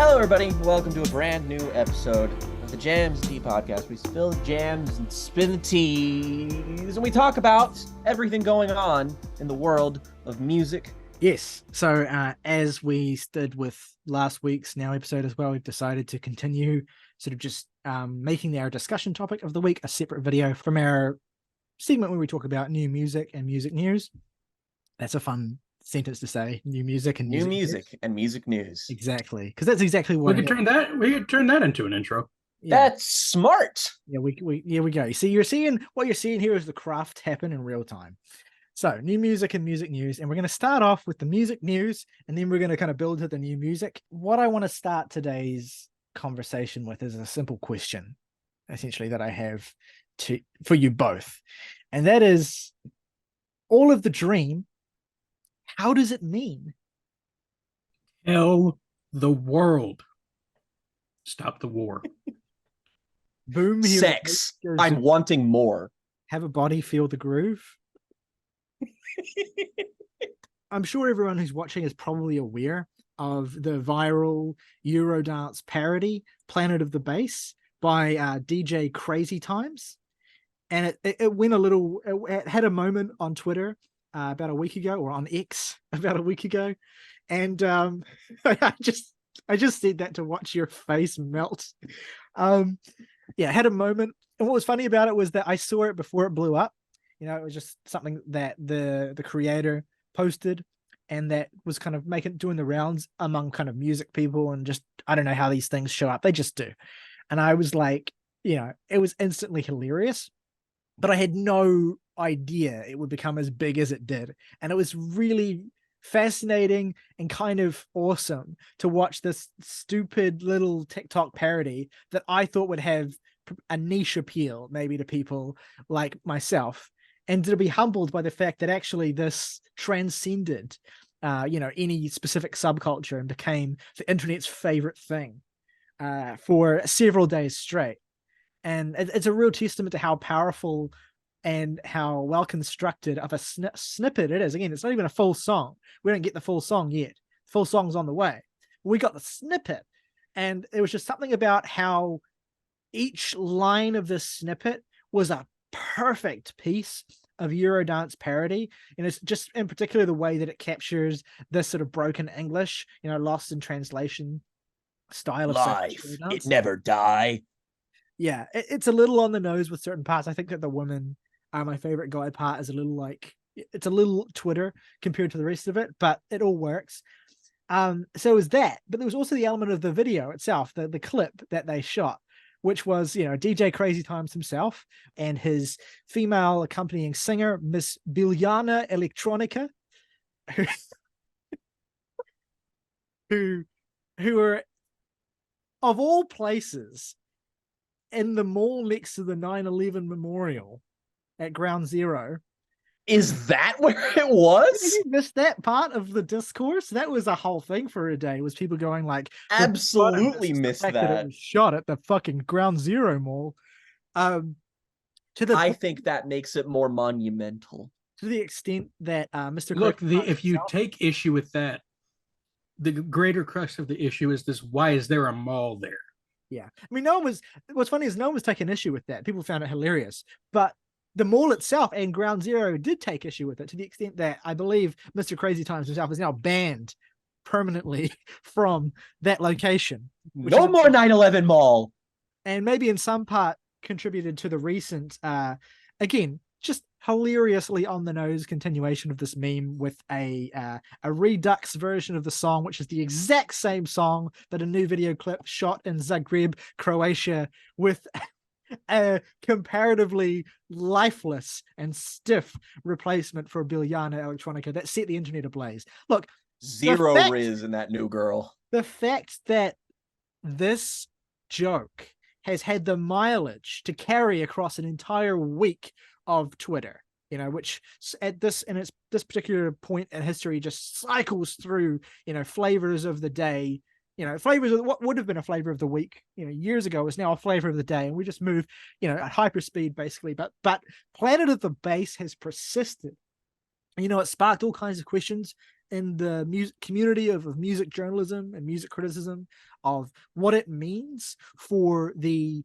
Hello, everybody. Welcome to a brand new episode of the Jams and Tea Podcast. We spill jams and spin the teas, and we talk about everything going on in the world of music. Yes. So as we did with last week's Now episode as well, we've decided to continue sort of just making our discussion topic of the week a separate video from our segment where we talk about new music and music news. That's a fun sentence to say, new music and New music music and music news. Exactly, because that's exactly what we could turn that into an intro. Yeah. That's smart. Yeah, we go. See, what you're seeing here is the craft happen in real time. So new music and music news, and we're going to start off with the music news, and then we're going to kind of build to the new music. What I want to start today's conversation with is a simple question, essentially, that I have for you both, and that is, all of the dream, how does it mean? Tell the world. Stop the war. Boom. Sex. I'm wanting more. Have a body, feel the groove. I'm sure everyone who's watching is probably aware of the viral Eurodance parody, Planet of the Bass, by DJ Crazy Times. And it went it had a moment on Twitter about a week ago, or on X about a week ago. And I just said that to watch your face melt. It had a moment. And what was funny about it was that I saw it before it blew up. You know, it was just something that the creator posted, and that was kind of doing the rounds among kind of music people, and just, I don't know how these things show up. They just do. And I was like, it was instantly hilarious, but I had no idea it would become as big as it did. And it was really fascinating and kind of awesome to watch this stupid little TikTok parody that I thought would have a niche appeal maybe to people like myself, and to be humbled by the fact that actually this transcended any specific subculture and became the internet's favorite thing for several days straight. And it's a real testament to how powerful and how well constructed of a snippet it is. Again, it's not even a full song. We don't get the full song yet. Full song's on the way. We got the snippet, and it was just something about how each line of this snippet was a perfect piece of Eurodance parody. And it's just in particular the way that it captures this sort of broken English, lost in translation style of life. It never die. Yeah, it's a little on the nose with certain parts. I think that the woman, my favorite guy part, is it's a little Twitter compared to the rest of it, but it all works. So it was that, but there was also the element of the video itself, the clip that they shot, which was, DJ Crazy Times himself and his female accompanying singer, Miss Biljana Electronica, who are, of all places, in the mall next to the 9/11 memorial at Ground Zero. Is that where it was? Did you miss that part of the discourse? That was a whole thing for a day, was people going like, absolutely missed that. It was shot at the fucking Ground Zero mall. I think that makes it more monumental. To the extent that Mr. Look, if you take issue with that, the greater crux of the issue is this: why is there a mall there? Yeah, I mean, what's funny is no one was taking issue with that. People found it hilarious, but the mall itself and Ground Zero did take issue with it, to the extent that I believe Mr. Crazy Times himself is now banned permanently from that location. No more 9/11 mall. And maybe in some part contributed to the recent, again, just hilariously on the nose continuation of this meme with a redux version of the song, which is the exact same song, but a new video clip shot in Zagreb, Croatia, with a comparatively lifeless and stiff replacement for Biljana Electronica that set the internet ablaze. Look, zero riz in that new girl. The fact that this joke has had the mileage to carry across an entire week of Twitter, which at this particular point in history just cycles through, flavors of the day, flavors of what would have been a flavor of the week, years ago is now a flavor of the day. And we just move, at hyper speed basically, but Planet of the Bass has persisted. It sparked all kinds of questions in the music community of music journalism and music criticism of what it means for the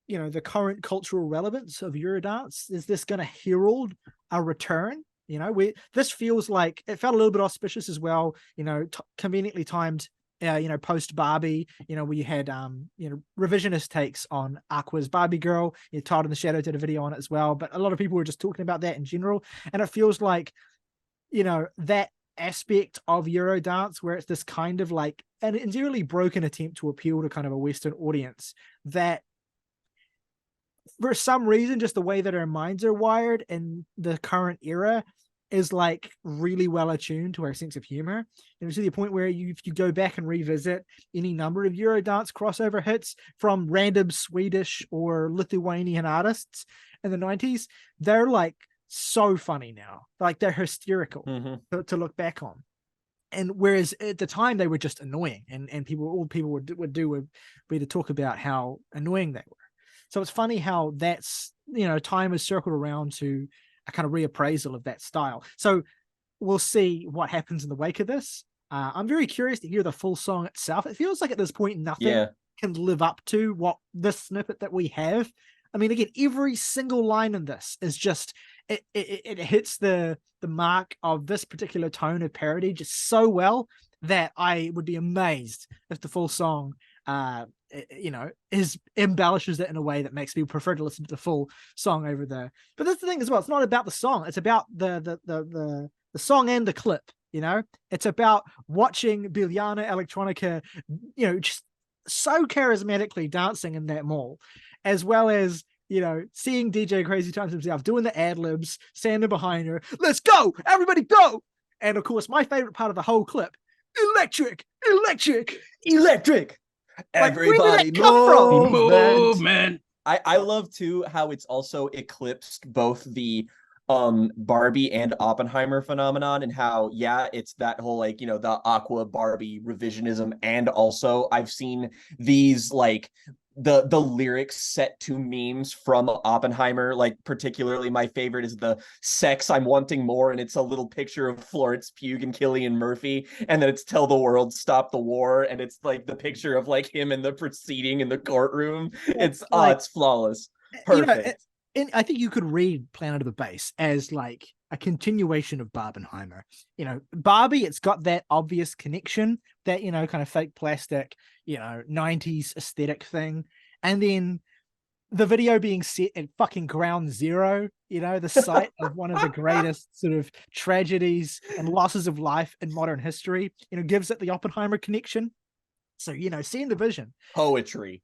the current cultural relevance of Eurodance. Is this going to herald a return? This feels like it felt a little bit auspicious as well, conveniently timed, post Barbie, we had, revisionist takes on Aqua's Barbie Girl. Todd in the Shadow did a video on it as well, but a lot of people were just talking about that in general. And it feels like, that aspect of Eurodance where it's this kind of like an entirely broken attempt to appeal to kind of a Western audience that for some reason, just the way that our minds are wired in the current era is like really well attuned to our sense of humor. And to the point where if you go back and revisit any number of Eurodance crossover hits from random Swedish or Lithuanian artists in the 90s, they're like so funny now. Like they're hysterical to look back on. And whereas at the time they were just annoying, and all people would do would be to talk about how annoying they were. So it's funny how that's, time has circled around to a kind of reappraisal of that style. So we'll see what happens in the wake of this. I'm very curious to hear the full song itself. It feels like at this point, nothing can live up to what this snippet that we have. I mean, again, every single line in this is just, it hits the mark of this particular tone of parody just so well that I would be amazed if the full song embellishes it in a way that makes people prefer to listen to the full song over there. But that's the thing as well. It's not about the song. It's about the song and the clip. It's about watching Biljana Electronica, just so charismatically dancing in that mall, as well as seeing DJ Crazy Times himself doing the ad libs, standing behind her. Let's go, everybody, go! And of course, my favorite part of the whole clip: electric, electric, electric. Everybody move, man. I love too how it's also eclipsed both the Barbie and Oppenheimer phenomenon, and how it's that whole like the Aqua Barbie revisionism, and also I've seen these like the lyrics set to memes from Oppenheimer. Like particularly my favorite is the sex I'm wanting more, and it's a little picture of Florence Pugh and Cillian Murphy, and then it's tell the world stop the war, and it's like the picture of like him in the proceeding in the courtroom. It's it's flawless, perfect. And I think you could read Planet of the Bass as like a continuation of Barbenheimer. Barbie, it's got that obvious connection, that kind of fake plastic 90s aesthetic thing, and then the video being set at fucking ground zero, the site of one of the greatest sort of tragedies and losses of life in modern history, gives it the Oppenheimer connection. So seeing the vision, poetry.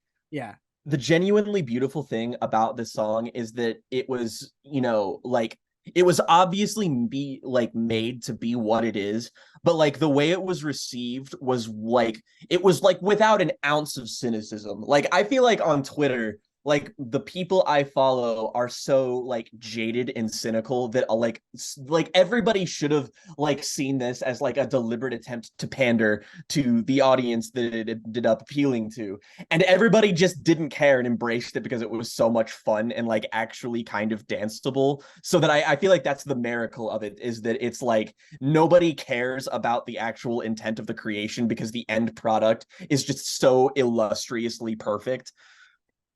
The genuinely beautiful thing about this song is that it was, it was obviously made to be what it is, but like the way it was received was like, it was like without an ounce of cynicism. Like I feel like on Twitter, like the people I follow are so like jaded and cynical that like everybody should have like seen this as like a deliberate attempt to pander to the audience that it ended up appealing to, and everybody just didn't care and embraced it because it was so much fun and like actually kind of danceable. So that I feel like that's the miracle of it, is that it's like nobody cares about the actual intent of the creation because the end product is just so illustriously perfect.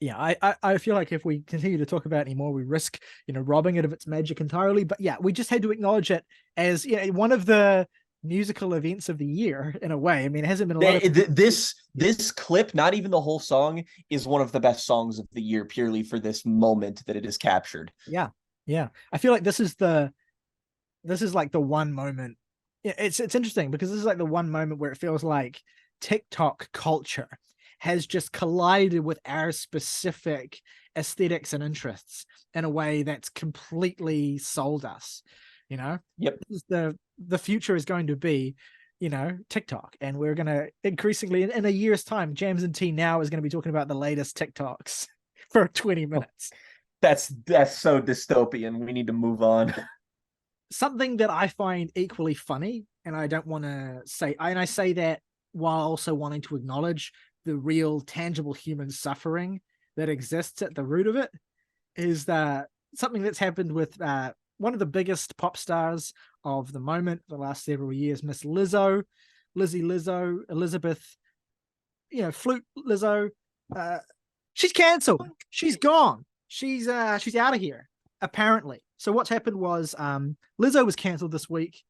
I feel like if we continue to talk about it anymore, we risk, robbing it of its magic entirely. But we just had to acknowledge it as one of the musical events of the year in a way. I mean, it hasn't been a lot of... This clip, not even the whole song, is one of the best songs of the year purely for this moment that it is captured. Yeah. I feel like this is like the one moment. It's interesting because this is like the one moment where it feels like TikTok culture has just collided with our specific aesthetics and interests in a way that's completely sold us. Yep. This is the future is going to be, TikTok, and we're going to increasingly in a year's time, Jams and Tea Now is going to be talking about the latest TikToks for 20 minutes. That's so dystopian. We need to move on. Something that I find equally funny, and I don't want to say, and I say that while also wanting to acknowledge the real tangible human suffering that exists at the root of it, is that something that's happened with one of the biggest pop stars of the moment, the last several years, Miss Lizzo, Lizzo, Elizabeth, Flute Lizzo. She's cancelled. She's gone. She's out of here, apparently. So what's happened was Lizzo was cancelled this week.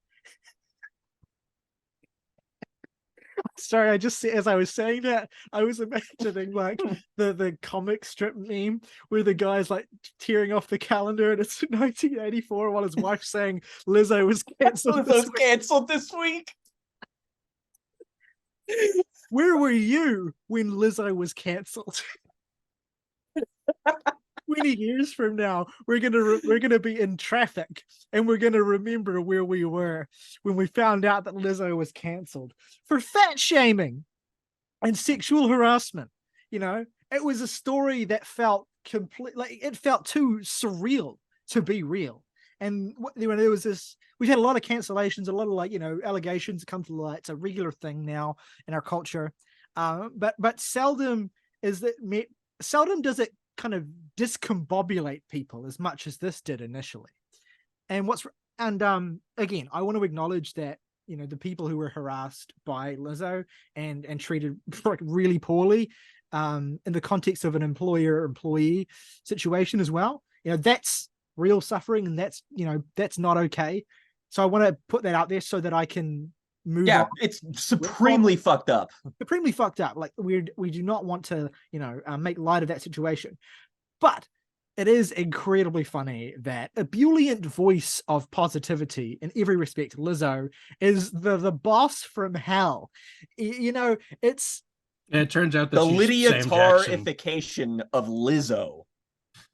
Sorry, I just, as I was saying that, I was imagining like the comic strip meme where the guy's like tearing off the calendar and it's 1984 while his wife's saying Lizzo was cancelled. Lizzo's canceled this week. Where were you when Lizzo was cancelled? 20 years from now, we're gonna be in traffic and we're gonna remember where we were when we found out that Lizzo was cancelled for fat shaming and sexual harassment. It was a story that felt it felt too surreal to be real. And there was this, we've had a lot of cancellations, a lot of allegations come to light. It's a regular thing now in our culture, but seldom does it kind of discombobulate people as much as this did initially. And again, I want to acknowledge that the people who were harassed by Lizzo and treated really poorly in the context of an employer-employee situation as well, that's real suffering, and that's not okay. So I want to put that out there so that I can move on. It's supremely fucked up. Supremely fucked up. Like we do not want to make light of that situation, but it is incredibly funny that a ebullient voice of positivity in every respect, Lizzo, is the boss from hell. It's it turns out that the Lydia Tarification of Lizzo.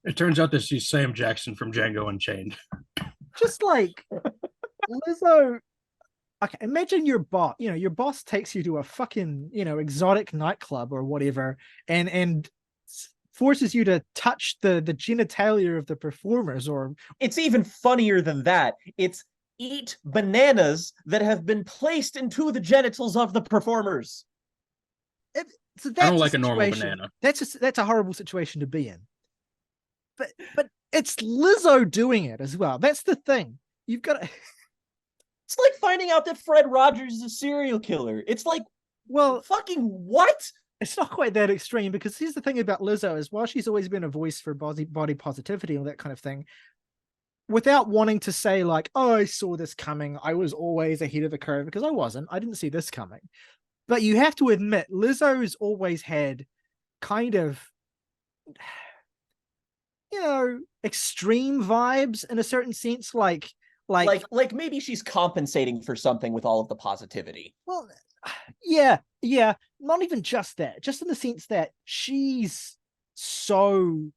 It turns out that she's Sam Jackson from Django Unchained. Just like Lizzo. Okay, imagine your boss takes you to a fucking, exotic nightclub or whatever and forces you to touch the genitalia of the performers. Or it's even funnier than that. It's eat bananas that have been placed into the genitals of the performers. So that's I don't like a normal banana. That's a horrible situation to be in. But it's Lizzo doing it as well. That's the thing. You've got to... It's like finding out that Fred Rogers is a serial killer. It's like, well, fucking what? It's not quite that extreme, because here's the thing about Lizzo is, while she's always been a voice for body positivity and that kind of thing, without wanting to say like, oh, I saw this coming, I was always ahead of the curve, because I wasn't. I didn't see this coming. But you have to admit, Lizzo's always had kind of, extreme vibes in a certain sense, like maybe she's compensating for something with all of the positivity. Well, yeah, not even just that, just in the sense that she's so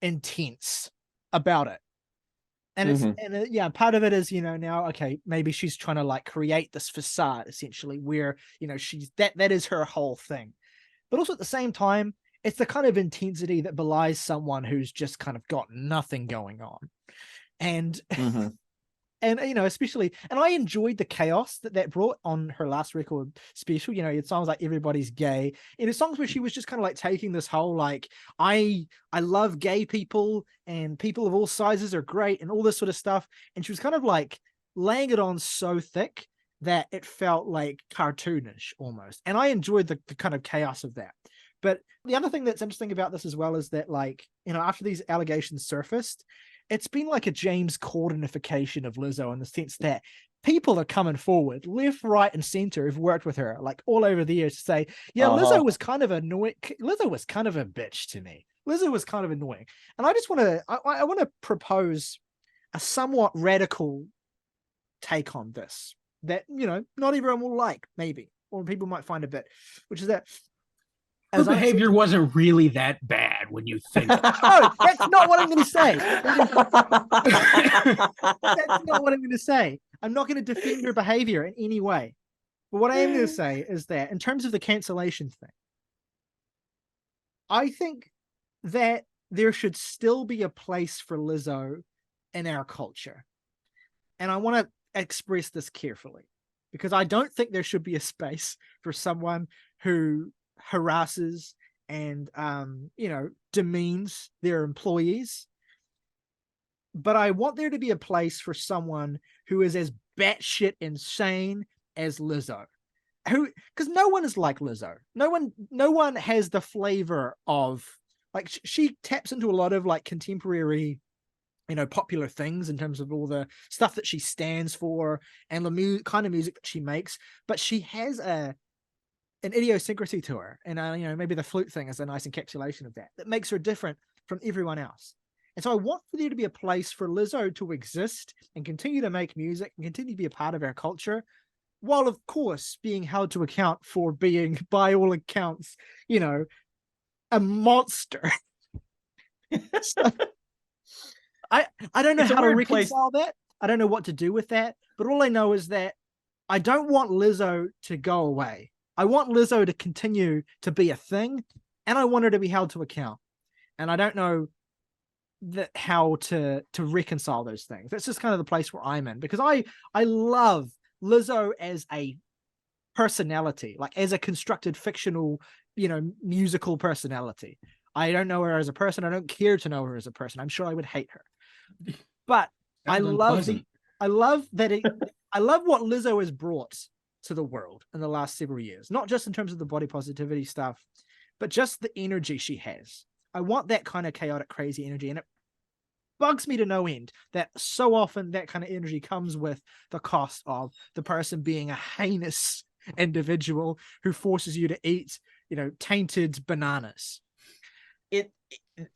intense about it. And it's part of it is, now, okay, maybe she's trying to like create this facade essentially where, she's that is her whole thing. But also at the same time, it's the kind of intensity that belies someone who's just kind of got nothing going on. And and especially, and I enjoyed the chaos that brought on her last record special. It sounds like Everybody's Gay, songs where she was just kind of like taking this whole like, I love gay people and people of all sizes are great and all this sort of stuff, and she was kind of like laying it on so thick that it felt like cartoonish almost, and I enjoyed the kind of chaos of that. But the other thing that's interesting about this as well is that, like, after these allegations surfaced, it's been like a James Cordenification of Lizzo, in the sense that people are coming forward left, right, and center who've worked with her like all over the years to say, Lizzo was kind of annoying. Lizzo was kind of a bitch to me. Lizzo was kind of annoying. And I just want to propose a somewhat radical take on this that, not everyone will like, maybe, or people might find a bit, which is that her behavior wasn't really that bad when you think. No, that's not what I'm going to say. That's not what I'm going to say. I'm not going to defend her behavior in any way. But what I am going to say is that in terms of the cancellation thing, I think that there should still be a place for Lizzo in our culture. And I want to express this carefully, because I don't think there should be a space for someone who harasses and demeans their employees but I want there to be a place for someone who is as batshit insane as Lizzo. Because no one is like Lizzo. No one has the flavor of, like, she taps into a lot of like contemporary, popular things in terms of all the stuff that she stands for and the kind of music that she makes. But she has an idiosyncrasy to her, and maybe the flute thing is a nice encapsulation of that makes her different from everyone else. And so I want for there to be a place for Lizzo to exist and continue to make music and continue to be a part of our culture, while of course being held to account for being, by all accounts, a monster. So, I don't know how to reconcile that. I don't know what to do with that. But all I know is that I don't want Lizzo to go away. I want Lizzo to continue to be a thing, and I want her to be held to account. And I don't know how to reconcile those things. That's just kind of the place where I'm in, because I love Lizzo as a personality, like as a constructed fictional, musical personality. I don't know her as a person. I don't care to know her as a person. I'm sure I would hate her. But I love what Lizzo has brought to the world in the last several years, not just in terms of the body positivity stuff, but just the energy she has. I want that kind of chaotic, crazy energy. And it bugs me to no end that so often that kind of energy comes with the cost of the person being a heinous individual who forces you to eat, tainted bananas.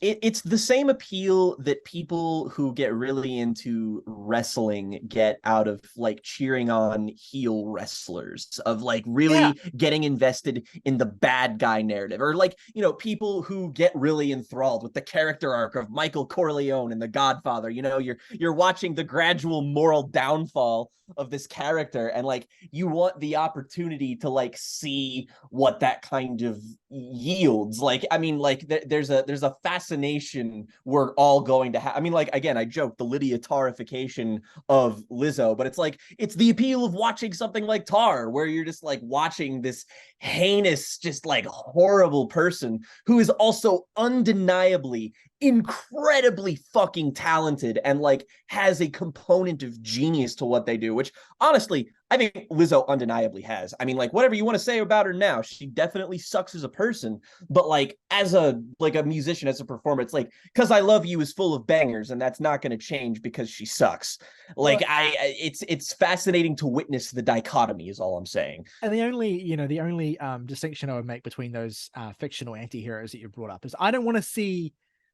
It's the same appeal that people who get really into wrestling get out of like cheering on heel wrestlers, of like really getting invested in the bad guy narrative, or like, people who get really enthralled with the character arc of Michael Corleone in The Godfather. You're watching the gradual moral downfall of this character, and like you want the opportunity to like see what that kind of yields. Like, I mean, like there's a fascination we're all going to have. I mean, like, again, I joke the Lydia Tarification of Lizzo, but it's like it's the appeal of watching something like Tar, where you're just like watching this heinous, just like horrible person who is also undeniably incredibly fucking talented and like has a component of genius to what they do, which honestly I think Lizzo undeniably has. I mean, like, whatever you want to say about her now, she definitely sucks as a person, but like as a musician, as a performer, it's like "Cause I Love You" is full of bangers, and that's not going to change because she sucks. Like, it's fascinating to witness the dichotomy is all I'm saying. And the only distinction I would make between those fictional anti-heroes that you brought up is I don't want to see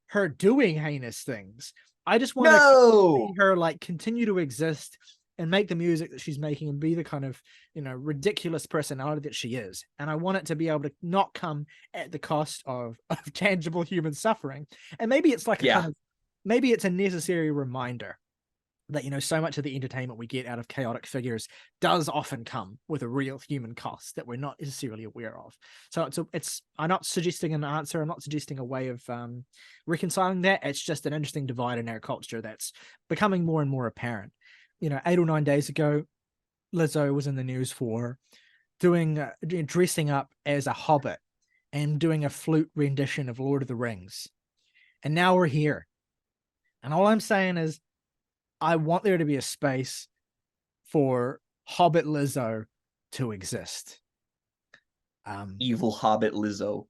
her doing heinous things. I just want to see her like continue to exist and make the music that she's making and be the kind of, ridiculous personality that she is. And I want it to be able to not come at the cost of tangible human suffering. And maybe it's like maybe it's a necessary reminder that, so much of the entertainment we get out of chaotic figures does often come with a real human cost that we're not necessarily aware of. So I'm not suggesting an answer. I'm not suggesting a way of reconciling that. It's just an interesting divide in our culture that's becoming more and more apparent. 8 or 9 days ago, Lizzo was in the news for dressing up as a hobbit and doing a flute rendition of Lord of the Rings. And now we're here. And all I'm saying is, I want there to be a space for Hobbit Lizzo to exist. Evil Hobbit Lizzo.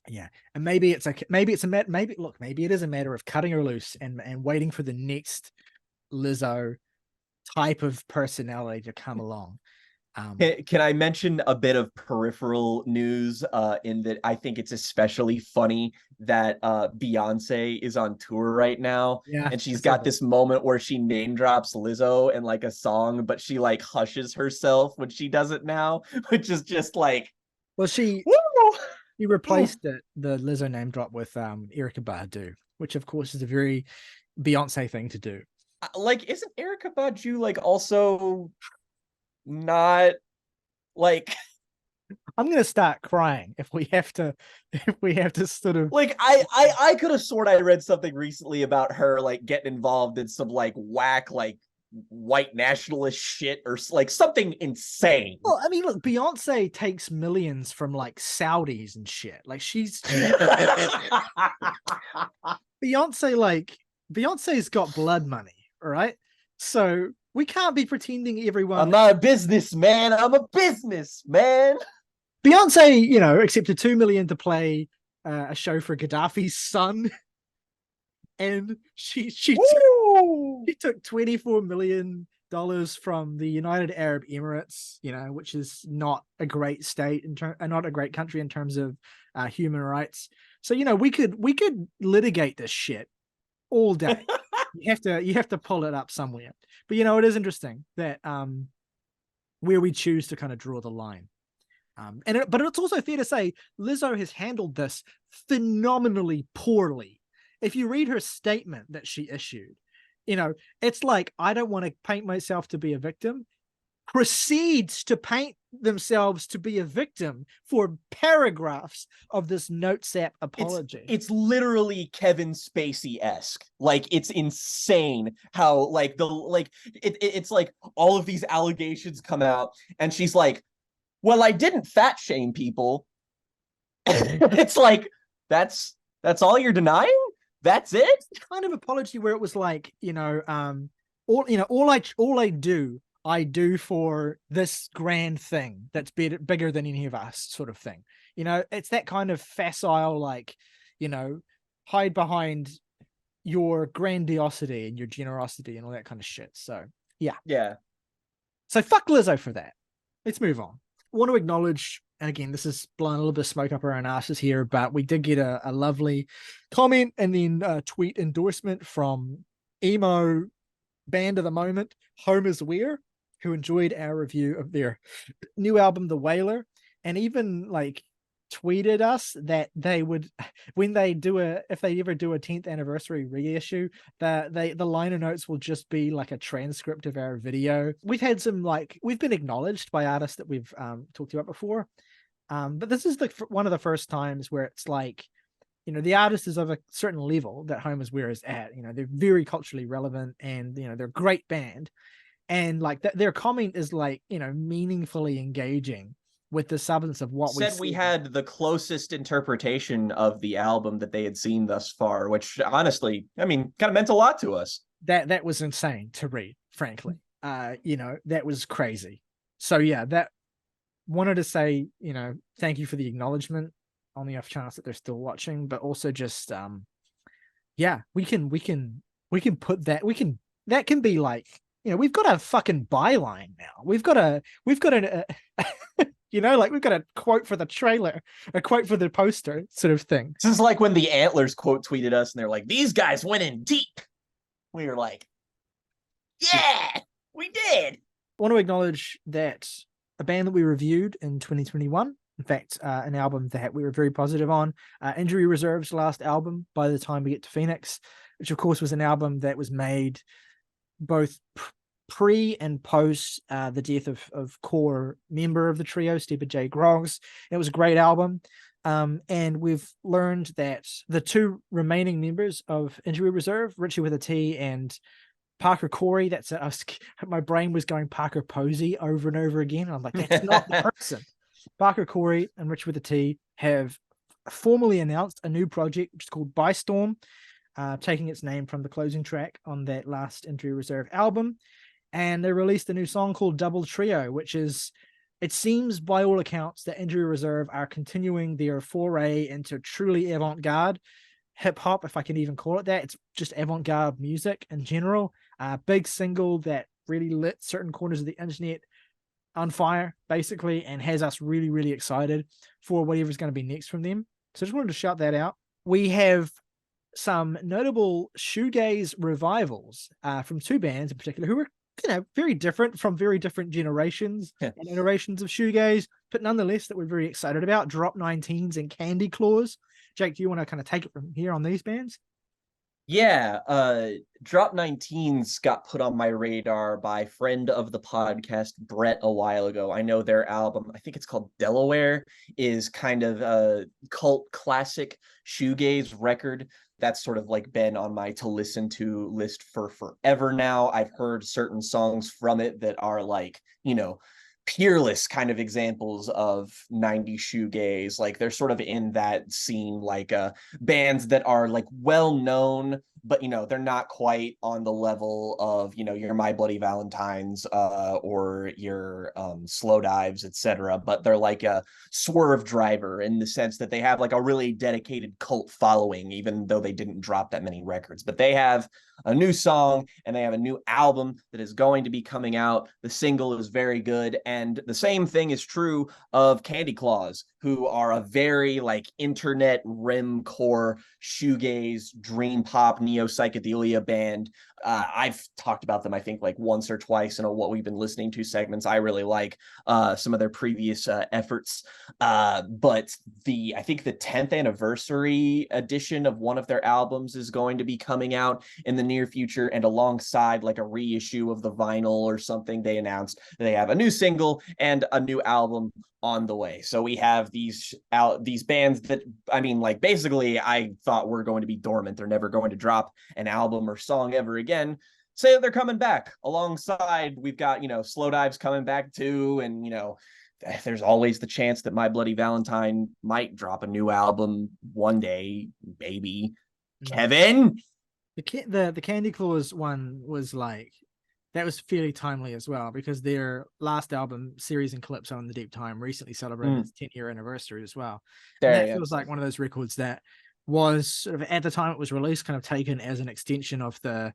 Yeah, and maybe it is a matter of cutting her loose and waiting for the next Lizzo type of personality to come along. Can I mention a bit of peripheral news in that I think it's especially funny that Beyonce is on tour right now, and she's got this moment where she name drops Lizzo in like a song, but she like hushes herself when she does it now, which is just like, well, she replaced the Lizzo name drop with Erykah Badu, which of course is a very Beyonce thing to do. Like, isn't Erykah Badu like also not like I'm gonna start crying if we have to sort of like I could have sworn I read something recently about her like getting involved in some like whack like white nationalist shit or like something insane. Well, I mean, look, Beyonce takes millions from like Saudis and shit. Like she's Beyonce, like Beyonce's got blood money, all right? So we can't be pretending everyone. I'm not a businessman. I'm a businessman. Beyonce, accepted $2 million to play a show for Gaddafi's son, and she took $24 million from the United Arab Emirates, which is not a great state not a great country in terms of human rights. So we could litigate this shit all day. you have to pull it up somewhere. But it is interesting that where we choose to kind of draw the line. But it's also fair to say Lizzo has handled this phenomenally poorly. If you read her statement that she issued, it's like, I don't want to paint myself to be a victim, proceeds to paint themselves to be a victim for paragraphs of this note sap apology. It's literally Kevin Spacey-esque. Like, it's insane how it's like all of these allegations come out and she's like, well, I didn't fat shame people. It's like, that's all you're denying? That's it? Kind of apology where it was like, all I do for this grand thing that's bigger than any of us, sort of thing. It's that kind of facile, like, hide behind your grandiosity and your generosity and all that kind of shit. So yeah. So fuck Lizzo for that. Let's move on. I want to acknowledge, and again, this is blowing a little bit of smoke up our own asses here, but we did get a lovely comment and then a tweet endorsement from emo band of the moment, Home Is Where, who enjoyed our review of their new album, The Wailer, and even like tweeted us that they would, when they if they ever do a 10th anniversary reissue, the liner notes will just be like a transcript of our video. We've had some, we've been acknowledged by artists that we've talked about before, but this is one of the first times where it's like, the artist is of a certain level that Home Is Where is at. They're very culturally relevant, and they're a great band, and like their comment is like, meaningfully engaging with the substance of what we had the closest interpretation of the album that they had seen thus far, which honestly, kind of meant a lot to us. That was insane to read, frankly. That was crazy. So yeah, that wanted to say, thank you for the acknowledgement on the off chance that they're still watching, but also just we can put that, that can be like, we've got a fucking byline now. We've got a we've got a quote for the trailer, a quote for the poster, sort of thing. This is like when the Antlers quote tweeted us and they're like, these guys went in deep. We were like, yeah, we did. I want to acknowledge that a band that we reviewed in 2021, in fact, an album that we were very positive on, Injury Reserve's last album, By the Time We Get to Phoenix, which of course was an album that was made both pre and post the death of core member of the trio, Stephen J. Groggs. It was a great album. And we've learned that the two remaining members of Injury Reserve, Richie with a T and Parker Corey, that's it. My brain was going Parker Posey over and over again. I'm like, that's not the person. Parker Corey and Richie with a T have formally announced a new project, which is called By Storm, taking its name from the closing track on that last Injury Reserve album. And they released a new song called Double Trio, which is, it seems by all accounts that Injury Reserve are continuing their foray into truly avant-garde hip-hop, if I can even call it that. It's just avant-garde music in general. Big single that really lit certain corners of the internet on fire, basically, and has us really, really excited for whatever's going to be next from them. So I just wanted to shout that out. We have some notable shoegaze revivals from two bands in particular who are very different from very different generations and iterations of shoegaze, but nonetheless that we're very excited about. Drop 19s and Candy Claws. Jake, do you want to kind of take it from here on these bands? Yeah, Drop 19s got put on my radar by friend of the podcast, Brett, a while ago. I know their album, I think it's called Delaware, is kind of a cult classic shoegaze record that's sort of like been on my to listen to list for forever now. I've heard certain songs from it that are like, peerless kind of examples of 90s shoegaze. Like they're sort of in that scene, like bands that are like well known but they're not quite on the level of your My Bloody Valentines or your Slow Dives, etc. But they're like a Swerve Driver in the sense that they have like a really dedicated cult following, even though they didn't drop that many records. But they have a new song and they have a new album that is going to be coming out. The single is very good, and the same thing is true of Candy Claws, who are a very like internet rim core shoegaze dream pop neo psychedelia band. I've talked about them I think like once or twice in what we've been listening to segments. I really like some of their previous efforts, but I think the 10th anniversary edition of one of their albums is going to be coming out in the near future, and alongside like a reissue of the vinyl or something, they announced that they have a new single and a new album on the way. So we have these bands that, I mean, like basically I thought were going to be dormant. They're never going to drop an album or song ever again. Say that they're coming back. Alongside, we've got, Slow Dives coming back too, and there's always the chance that My Bloody Valentine might drop a new album one day, maybe. Kevin, The Candy Claws one was like, that was fairly timely as well, because their last album, Series and Calypso in the Deep Time, recently celebrated its 10-year anniversary as well. And that feels like one of those records that was sort of, at the time it was released, kind of taken as an extension of the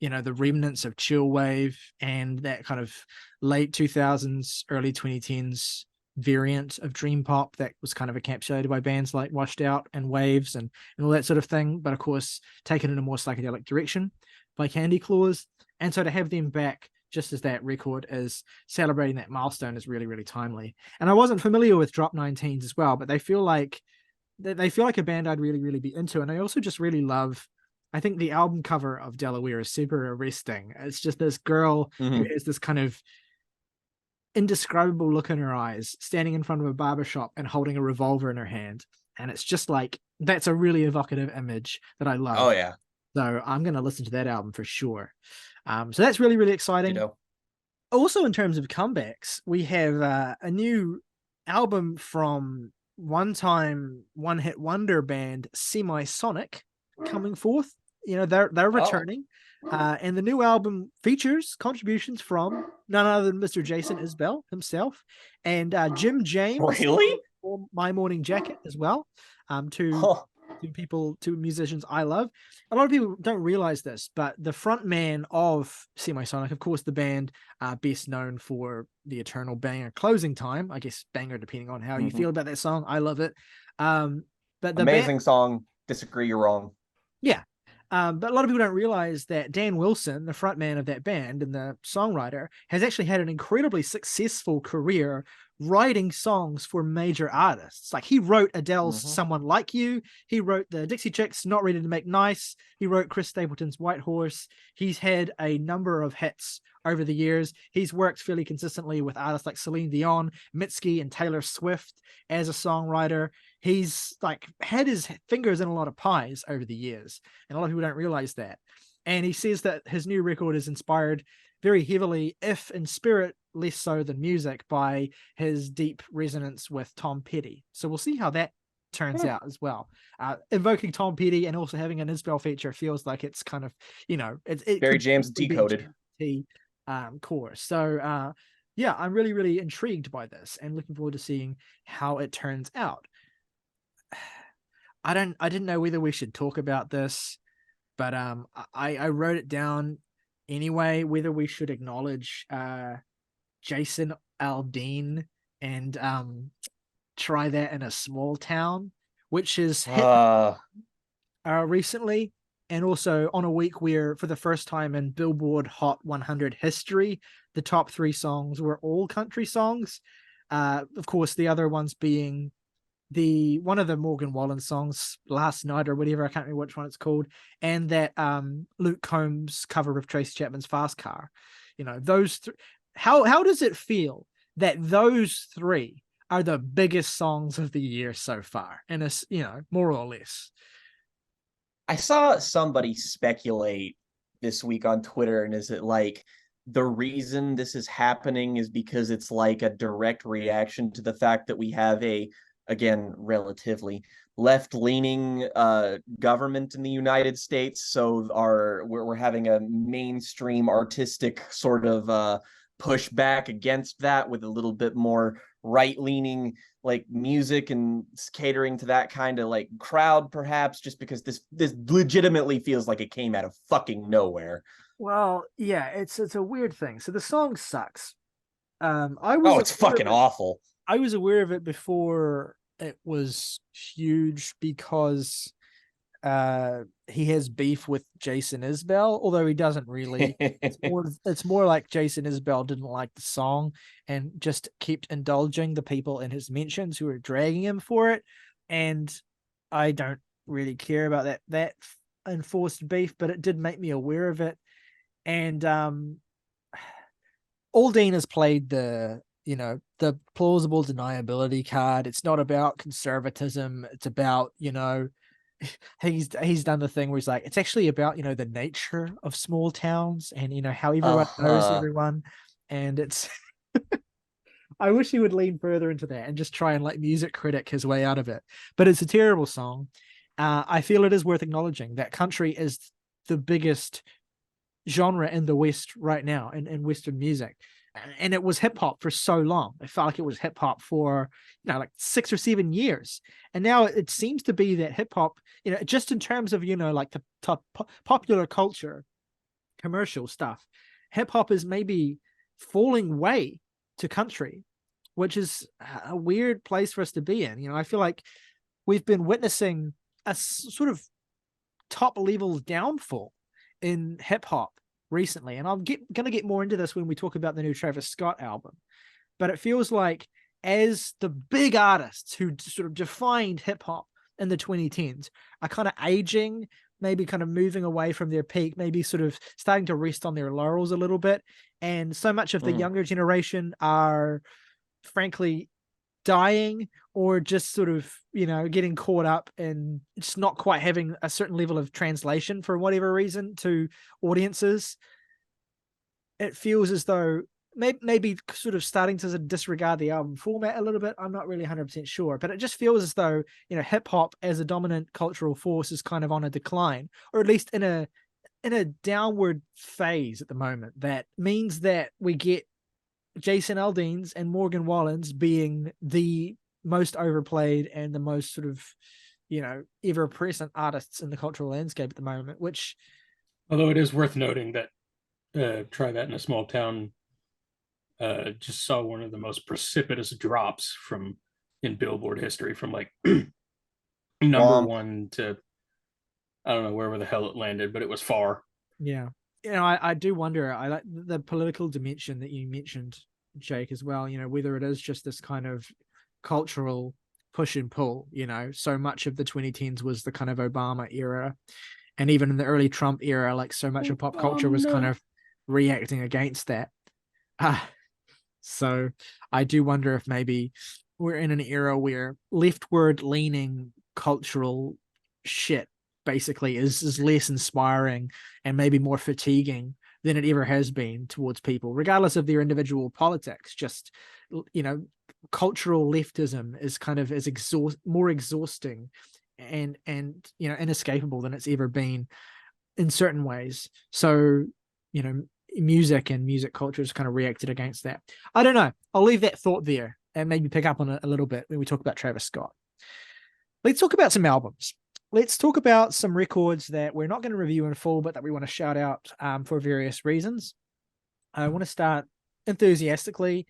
remnants of chill wave and that kind of late 2000s, early 2010s variant of dream pop that was kind of encapsulated by bands like Washed Out and Waves and all that sort of thing, but of course taken in a more psychedelic direction by Candy Claws. And so to have them back just as that record is celebrating that milestone is really, really timely. And I wasn't familiar with Drop 19s as well, but they feel like a band I'd really, really be into. And I also just really love, I think the album cover of Delaware is super arresting. It's just this girl who has this kind of indescribable look in her eyes, standing in front of a barbershop and holding a revolver in her hand. And it's just like, that's a really evocative image that I love. Oh yeah. So I'm going to listen to that album for sure. So that's really, really exciting. Also, in terms of comebacks, we have a new album from one-time one-hit wonder band Semisonic coming forth. They're returning. And the new album features contributions from none other than Mr. Jason Isbell himself and Jim James. Really? For My Morning Jacket as well. Two musicians I love. A lot of people don't realize this, but the front man of Semisonic, of course, the band best known for the eternal banger Closing Time. I guess banger depending on how you feel about that song. I love it. But the amazing song. Disagree, you're wrong. Yeah. But a lot of people don't realize that Dan Wilson, the front man of that band and the songwriter, has actually had an incredibly successful career writing songs for major artists. Like he wrote Adele's Someone Like You. He wrote the Dixie Chicks' Not Ready to Make Nice. He wrote Chris Stapleton's White Horse. He's had a number of hits over the years. He's worked fairly consistently with artists like Celine Dion, Mitski, and Taylor Swift as a songwriter. He's like had his fingers in a lot of pies over the years, and a lot of people don't realize that. And he says that his new record is inspired very heavily, if in spirit less so than music, by his deep resonance with Tom Petty. So we'll see how that turns out as well. Invoking Tom Petty and also having an Isbell feature feels like it's kind of, it's very James decoded core. So yeah, I'm really, really intrigued by this and looking forward to seeing how it turns out. I didn't know whether we should talk about this, but I wrote it down anyway, whether we should acknowledge Jason Aldean and Try That in a Small Town, which is hit recently, and also on a week where for the first time in Billboard Hot 100 history, the top 3 songs were all country songs. Of course, the other ones being one of the Morgan Wallen songs, Last Night or whatever, I can't remember which one it's called, and that Luke Combs cover of Tracy Chapman's Fast Car. Those how does it feel that those 3 are the biggest songs of the year so far, and it's more or less? I saw somebody speculate this week on Twitter, and is it like the reason this is happening is because it's like a direct reaction to the fact that we have a again, relatively left-leaning government in the United States. So we're having a mainstream artistic sort of push back against that with a little bit more right-leaning like music and catering to that kind of like crowd, perhaps, just because this legitimately feels like it came out of fucking nowhere. Well, yeah, it's a weird thing. So the song sucks. It's fucking awful. I was aware of it before it was huge because he has beef with Jason Isbell, although he doesn't really. It's more like Jason Isbell didn't like the song and just kept indulging the people in his mentions who were dragging him for it. And I don't really care about that enforced beef, but it did make me aware of it. And Aldine has played the plausible deniability card. It's not about conservatism. It's about, he's done the thing where he's like, it's actually about, the nature of small towns and, how everyone knows everyone. And it's, I wish he would lean further into that and just try and like music critic his way out of it. But it's a terrible song. I feel it is worth acknowledging that country is the biggest genre in the West right now in Western music. And it was hip hop for so long. I felt like it was hip hop for, like 6 or 7 years. And now it seems to be that hip hop, just in terms of, like the top popular culture, commercial stuff, hip hop is maybe falling way to country, which is a weird place for us to be in. I feel like we've been witnessing a sort of top level downfall in hip hop recently, and I'm gonna get more into this when we talk about the new Travis Scott album. But it feels like as the big artists who sort of defined hip hop in the 2010s are kind of aging, maybe kind of moving away from their peak, maybe sort of starting to rest on their laurels a little bit, and so much of the younger generation are frankly dying or just sort of getting caught up in just not quite having a certain level of translation for whatever reason to audiences. It feels as though maybe sort of starting to disregard the album format a little bit. I'm not really 100% sure, but it just feels as though hip hop as a dominant cultural force is kind of on a decline, or at least in a downward phase at the moment. That means that we get Jason Aldean's and Morgan Wallen's being the most overplayed and the most sort of, ever present artists in the cultural landscape at the moment, which. Although it is worth noting that Try That in a Small Town just saw one of the most precipitous drops in Billboard history from like number one to, I don't know, wherever the hell it landed, but it was far. Yeah. I do wonder, I like the political dimension that you mentioned, Jake, as well, whether it is just this kind of cultural push and pull, so much of the 2010s was the kind of Obama era. And even in the early Trump era, like so much of pop culture was kind of reacting against that. So I do wonder if maybe we're in an era where leftward leaning cultural shit basically is less inspiring and maybe more fatiguing than it ever has been towards people, regardless of their individual politics. Just, cultural leftism is kind of more exhausting and inescapable than it's ever been in certain ways. So, music and music culture has kind of reacted against that. I don't know. I'll leave that thought there and maybe pick up on it a little bit when we talk about Travis Scott. Let's talk about some albums. Let's talk about some records that we're not going to review in full, but that we want to shout out for various reasons. I want to start enthusiastically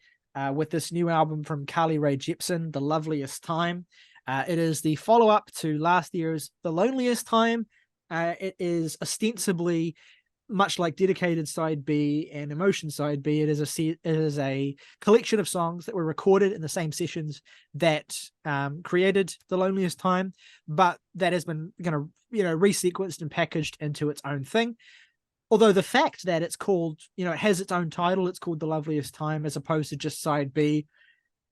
with this new album from Rae Jepsen, The Loveliest Time. It is the follow-up to last year's The Loneliest Time. It is ostensibly much like Dedicated Side B and Emotion Side B. It is a collection of songs that were recorded in the same sessions that created The Loneliest Time, but that has been resequenced and packaged into its own thing. Although the fact that it's called, it has its own title, it's called The Loveliest Time as opposed to just Side B,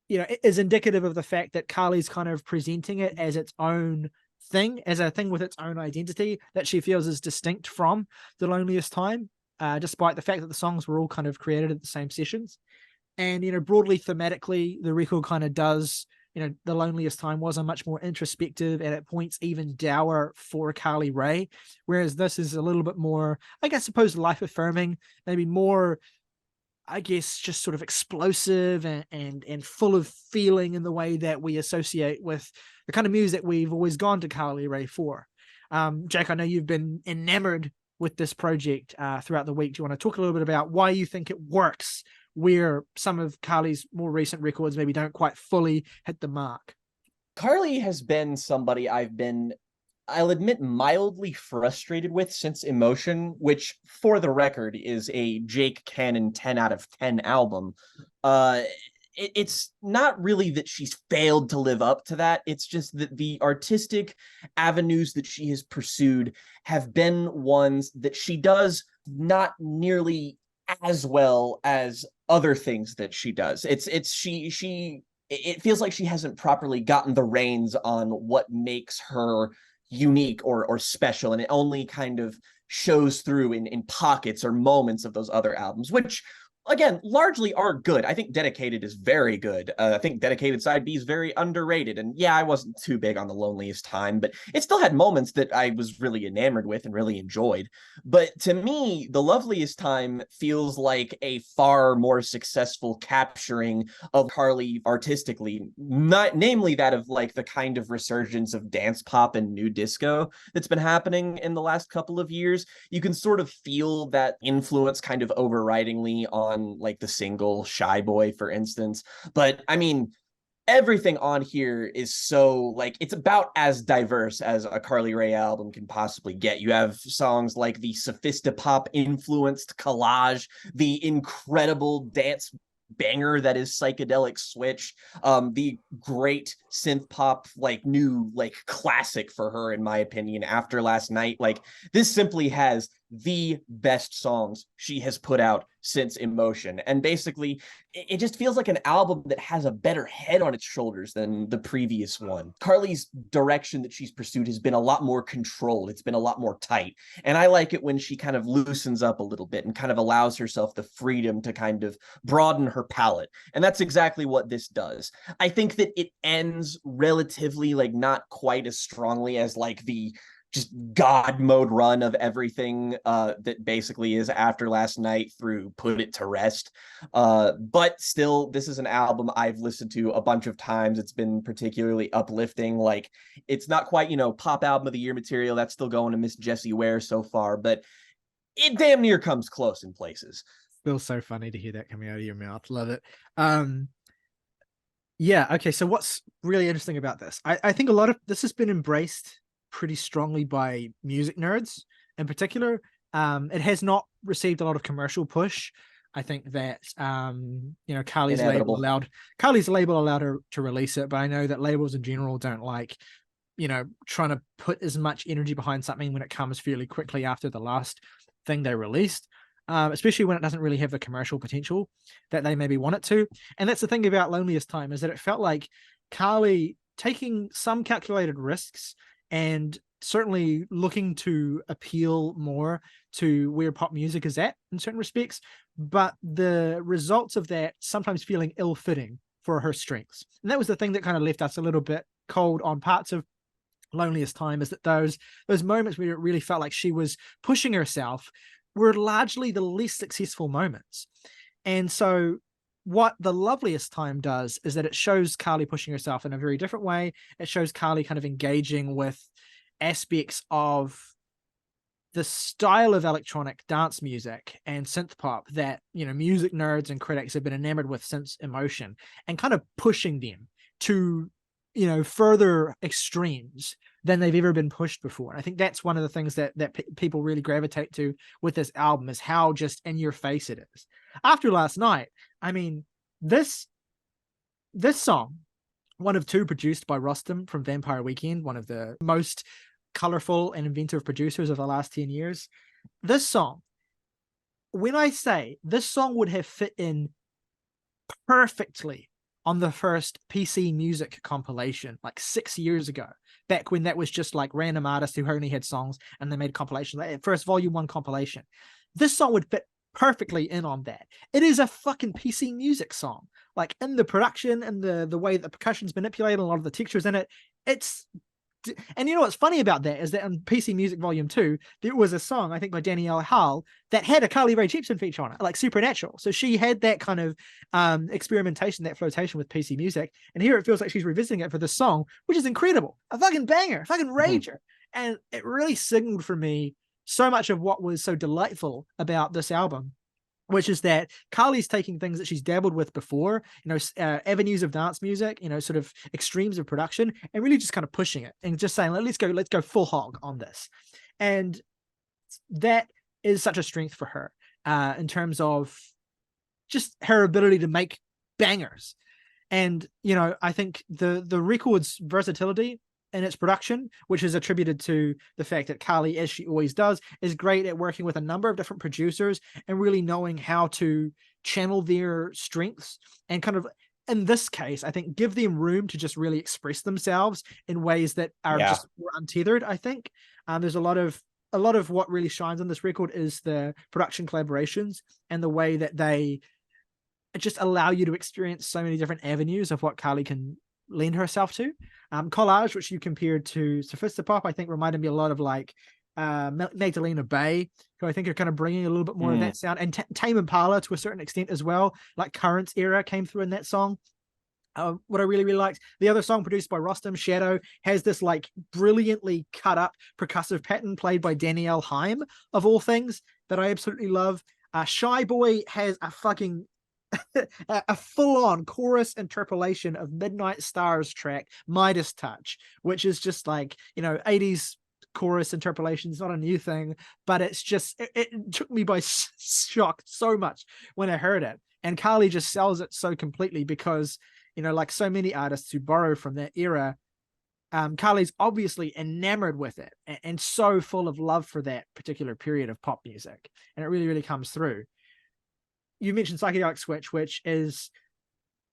is indicative of the fact that Carly's kind of presenting it as its own thing, as a thing with its own identity that she feels is distinct from The Loneliest Time, despite the fact that the songs were all kind of created at the same sessions. And, broadly thematically, the record kind of does, The Loneliest Time was a much more introspective and at points even dour for Carly Rae, whereas this is a little bit more, I suppose, life affirming, maybe more, just sort of explosive and full of feeling in the way that we associate with the kind of music we've always gone to Carly Rae for. Jake, I know you've been enamored with this project throughout the week. Do you want to talk a little bit about why you think it works where some of Carly's more recent records maybe don't quite fully hit the mark? Carly has been somebody I'll admit, mildly frustrated with since Emotion, which, for the record, is a Jake Cannon 10 out of 10 album. It's not really that she's failed to live up to that. It's just that the artistic avenues that she has pursued have been ones that she does not nearly as well as other things that she does. It feels like she hasn't properly gotten the reins on what makes her unique or special, and it only kind of shows through in pockets or moments of those other albums, which again largely are good. I think Dedicated is very good. I think Dedicated Side B is very underrated, and yeah, I wasn't too big on The Loneliest Time, but it still had moments that I was really enamored with and really enjoyed. But to me, The Loveliest Time feels like a far more successful capturing of Carly artistically, not namely that of like the kind of resurgence of dance pop and new disco that's been happening in the last couple of years. You can sort of feel that influence kind of overridingly on like the single Shy Boy, for instance. But I mean, everything on here is so like, it's about as diverse as a Carly Rae album can possibly get. You have songs like the sophistopop influenced Collage, the incredible dance banger that is Psychedelic Switch, the great synth pop like new like classic for her, in my opinion, After Last Night. Like, this simply has the best songs she has put out since Emotion, and basically it just feels like an album that has a better head on its shoulders than the previous one. Carly's direction that she's pursued has been a lot more controlled. It's been a lot more tight, and I like it when she kind of loosens up a little bit and kind of allows herself the freedom to kind of broaden her palette, and that's exactly what this does. I think that it ends relatively like not quite as strongly as like the just god mode run of everything that basically is After Last Night through Put It to Rest. But still, this is an album I've listened to a bunch of times. It's been particularly uplifting. Like, it's not quite, pop album of the year material. That's still going to Miss Jessie Ware so far, but it damn near comes close in places. Still so funny to hear that coming out of your mouth. Love it. Yeah, okay, so what's really interesting about this? I think a lot of this has been embraced pretty strongly by music nerds in particular. It has not received a lot of commercial push. I think that Carly's label allowed her to release it, but I know that labels in general don't like trying to put as much energy behind something when it comes fairly quickly after the last thing they released, especially when it doesn't really have the commercial potential that they maybe want it to. And that's the thing about Loneliest Time, is that it felt like Carly taking some calculated risks and certainly looking to appeal more to where pop music is at in certain respects, but the results of that sometimes feeling ill-fitting for her strengths. And that was the thing that kind of left us a little bit cold on parts of Loneliest Time, is that those moments where it really felt like she was pushing herself were largely the least successful moments. And so what The Loveliest Time does is that it shows Carly pushing herself in a very different way. It shows Carly kind of engaging with aspects of the style of electronic dance music and synth pop that, music nerds and critics have been enamored with since Emotion, and kind of pushing them to, further extremes than they've ever been pushed before. And I think that's one of the things that people really gravitate to with this album, is how just in your face it is. After Last Night, I mean, this song, one of two produced by Rostam from Vampire Weekend, one of the most colorful and inventive producers of the last 10 years. This song, when I say this song would have fit in perfectly on the first PC Music compilation like 6 years ago, back when that was just like random artists who only had songs and they made compilations, like first volume 1 compilation. This song would fit perfectly in on that. It is a fucking PC music song. Like in the production and the way that the percussion's manipulated, a lot of the textures in it. And you know what's funny about that is that on PC Music Volume 2, there was a song, I think by Danielle Hall, that had a Rae Jepsen feature on it, like Supernatural. So she had that kind of experimentation, that flotation with PC music. And here it feels like she's revisiting it for this song, which is incredible. A fucking banger, a fucking rager. And it really signaled for me so much of what was so delightful about this album, which is that Carly's taking things that she's dabbled with before, avenues of dance music, sort of extremes of production, and really just kind of pushing it and just saying, let's go full hog on this. And that is such a strength for her in terms of just her ability to make bangers. And, I think the record's versatility in its production, which is attributed to the fact that Carly, as she always does, is great at working with a number of different producers and really knowing how to channel their strengths and kind of, in this case, I think, give them room to just really express themselves in ways that are just more untethered. I think there's a lot of what really shines on this record is the production collaborations and the way that they just allow you to experience so many different avenues of what Carly can lend herself to. Collage, which you compared to Sophistopop, I think reminded me a lot of like Magdalena Bay, who I think are kind of bringing a little bit more of that sound, and Tame Impala to a certain extent as well. Like Currents era came through in that song. What I really, really liked, the other song produced by Rostam, Shadow, has this like brilliantly cut up percussive pattern played by Danielle Haim, of all things, that I absolutely love. Shy Boy has a fucking a full-on chorus interpolation of Midnight Stars track Midas Touch, which is just like 80s chorus interpolation. It's not a new thing, but it's just it took me by shock so much when I heard it. And Carly just sells it so completely because like so many artists who borrow from that era, Carly's obviously enamored with it and so full of love for that particular period of pop music, and it really, really comes through. You mentioned Psychedelic Switch, which is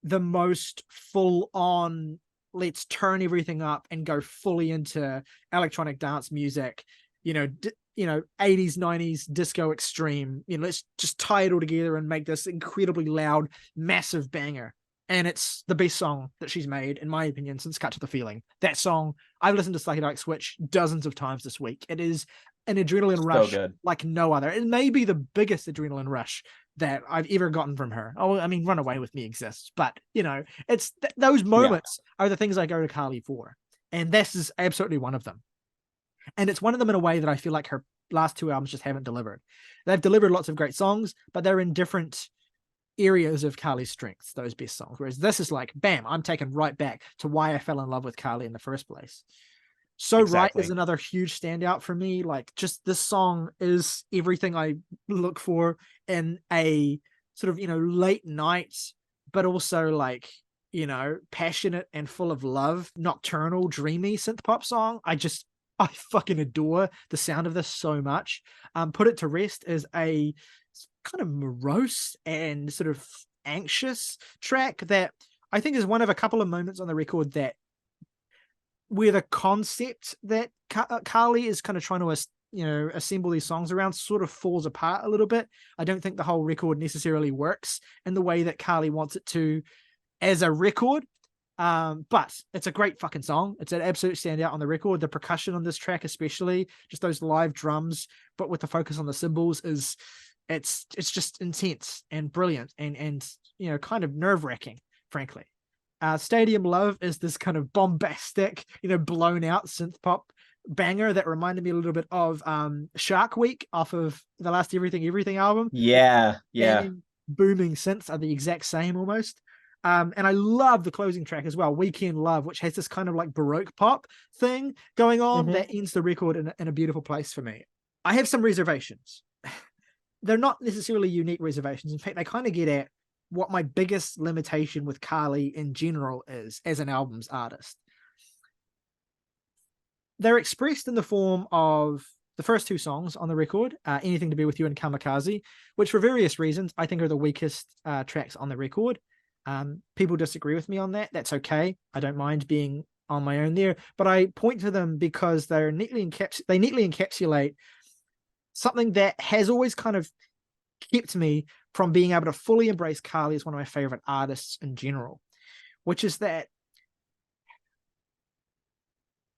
the most full-on, let's turn everything up and go fully into electronic dance music, 80s, 90s disco extreme. Let's just tie it all together and make this incredibly loud, massive banger. And it's the best song that she's made, in my opinion, since Cut to the Feeling. That song, I've listened to Psychedelic Switch dozens of times this week. It is an adrenaline rush like no other. It may be the biggest adrenaline rush that I've ever gotten from her. Oh, I mean, Run Away With Me exists, but it's those moments are the things I go to Carly for, and this is absolutely one of them. And it's one of them in a way that I feel like her last two albums just haven't delivered. They've delivered lots of great songs, but they're in different areas of Carly's strengths, those best songs. Whereas this is like, bam, I'm taken right back to why I fell in love with Carly in the first place. So Right is another huge standout for me. Like, just this song is everything I look for in a sort of, late night, but also like, passionate and full of love, nocturnal, dreamy synth pop song. I fucking adore the sound of this so much. Put It to Rest is a kind of morose and sort of anxious track that I think is one of a couple of moments on the record that where the concept that Carly is kind of trying to assemble these songs around sort of falls apart a little bit. I don't think the whole record necessarily works in the way that Carly wants it to as a record. But it's a great fucking song. It's an absolute standout on the record. The percussion on this track, especially just those live drums, but with the focus on the cymbals, it's just intense and brilliant and kind of nerve-wracking, frankly. Stadium Love is this kind of bombastic, blown out synth pop banger that reminded me a little bit of Shark Week off of the last Everything album. Yeah. And booming synths are the exact same almost. And I love the closing track as well, Weekend Love, which has this kind of like Baroque pop thing going on that ends the record in a beautiful place for me. I have some reservations. They're not necessarily unique reservations. In fact, they kind of get at what my biggest limitation with Carly in general is as an album's artist. They're expressed in the form of the first two songs on the record, Anything to Be With You and Kamikaze, which for various reasons I think are the weakest tracks on the record. People disagree with me on that. That's okay. I don't mind being on my own there, but I point to them because they neatly encapsulate something that has always kind of kept me from being able to fully embrace Carly as one of my favorite artists in general, which is that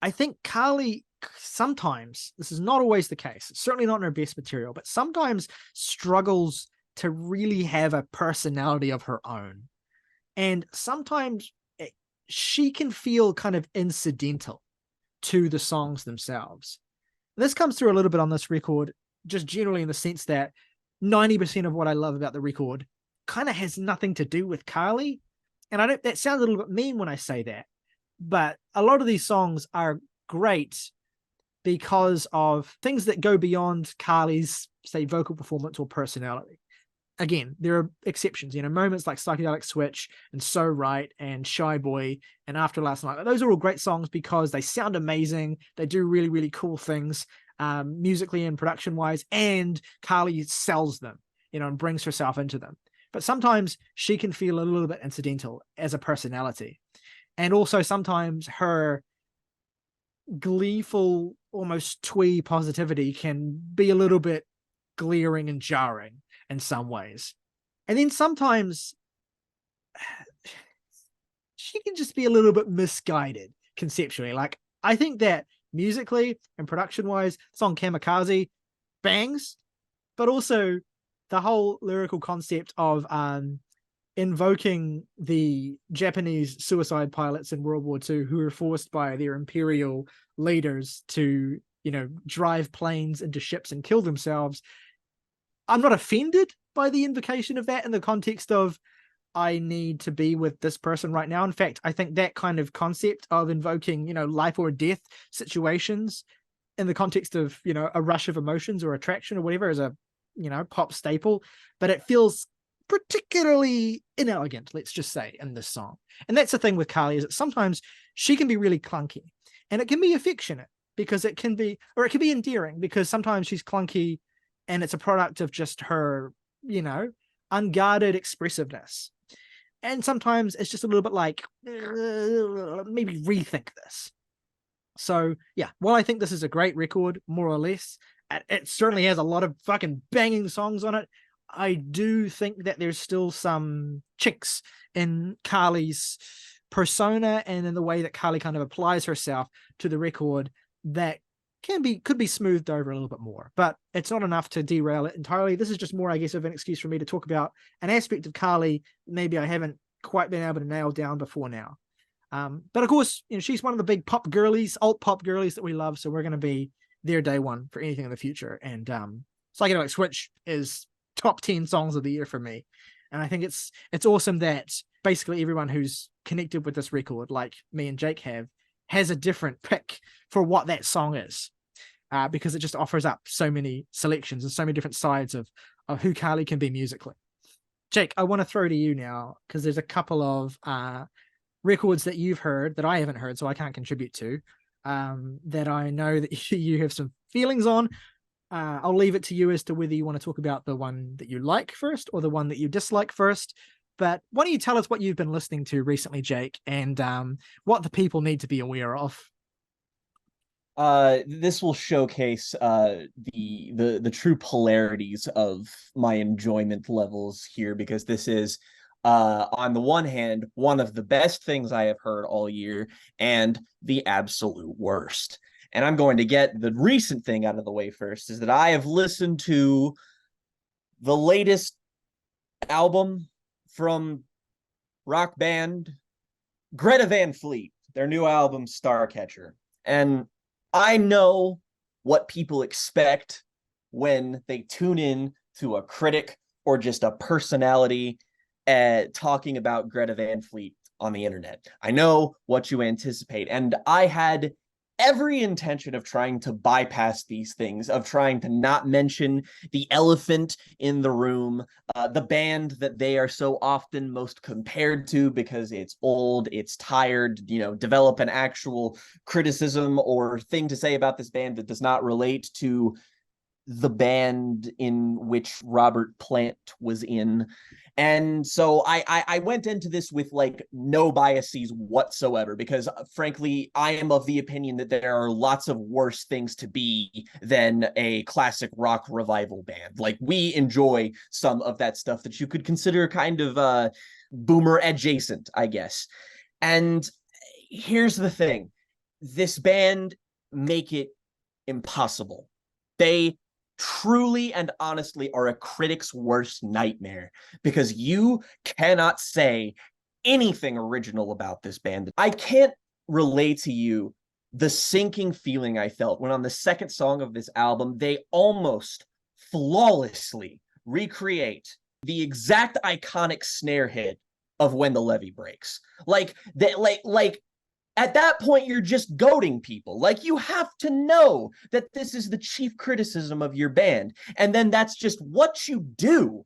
I think Carly sometimes, this is not always the case, certainly not in her best material, but sometimes struggles to really have a personality of her own. And sometimes she can feel kind of incidental to the songs themselves. This comes through a little bit on this record, just generally in the sense that 90% of what I love about the record kind of has nothing to do with Carly. And I don't, that sounds a little bit mean when I say that, but a lot of these songs are great because of things that go beyond Carly's, say, vocal performance or personality. Again, there are exceptions, moments like Psychedelic Switch and So Right and Shy Boy and After Last Night. Those are all great songs because they sound amazing. They do really, really cool things musically and production wise, and Carly sells them, and brings herself into them. But sometimes she can feel a little bit incidental as a personality. And also sometimes her gleeful, almost twee positivity can be a little bit glaring and jarring in some ways. And then sometimes she can just be a little bit misguided conceptually. Like, I think that musically and production wise, song Kamikaze bangs, but also the whole lyrical concept of invoking the Japanese suicide pilots in World War II who were forced by their imperial leaders to, drive planes into ships and kill themselves. I'm not offended by the invocation of that in the context of I need to be with this person right now. In fact, I think that kind of concept of invoking, life or death situations in the context of, a rush of emotions or attraction or whatever is a, pop staple, but it feels particularly inelegant, let's just say, in this song. And that's the thing with Carly, is that sometimes she can be really clunky, and it can be affectionate because it can be endearing because sometimes she's clunky and it's a product of just her, unguarded expressiveness. And sometimes it's just a little bit like, maybe rethink this. So yeah, while I think this is a great record, more or less, it certainly has a lot of fucking banging songs on it. I do think that there's still some chinks in Carly's persona and in the way that Carly kind of applies herself to the record that could be smoothed over a little bit more, but it's not enough to derail it entirely. This is just more, I guess, of an excuse for me to talk about an aspect of Carly maybe I haven't quite been able to nail down before now. But of course, she's one of the big pop girlies, alt pop girlies that we love, so we're going to be their day one for anything in the future. And Psychedelic Switch is top 10 songs of the year for me. And I think it's awesome that basically everyone who's connected with this record, like me and Jake has a different pick for what that song is. Because it just offers up so many selections and so many different sides of who Carly can be musically. Jake, I want to throw to you now because there's a couple of records that you've heard that I haven't heard, so I can't contribute to, that I know that you have some feelings on. I'll leave it to you as to whether you want to talk about the one that you like first or the one that you dislike first. But why don't you tell us what you've been listening to recently, Jake, and what the people need to be aware of? This will showcase the true polarities of my enjoyment levels here, because this is on the one hand one of the best things I have heard all year and the absolute worst. And I'm going to get the recent thing out of the way first, is that I have listened to the latest album from rock band Greta Van Fleet, their new album Starcatcher. And I know what people expect when they tune in to a critic or just a personality talking about Greta Van Fleet on the internet. I know what you anticipate, and I had every intention of trying to bypass these things, of trying to not mention the elephant in the room, the band that they are so often most compared to because it's old, it's tired, develop an actual criticism or thing to say about this band that does not relate to the band in which Robert Plant was in. And so I went into this with like no biases whatsoever, because frankly, I am of the opinion that there are lots of worse things to be than a classic rock revival band. Like, we enjoy some of that stuff that you could consider kind of boomer adjacent, I guess. And here's the thing. This band make it impossible. They truly and honestly are a critic's worst nightmare, because you cannot say anything original about this band. I can't relay to you the sinking feeling I felt when on the second song of this album, they almost flawlessly recreate the exact iconic snare hit of When the Levee Breaks. Like, at that point, you're just goading people. Like, you have to know that this is the chief criticism of your band, and then that's just what you do.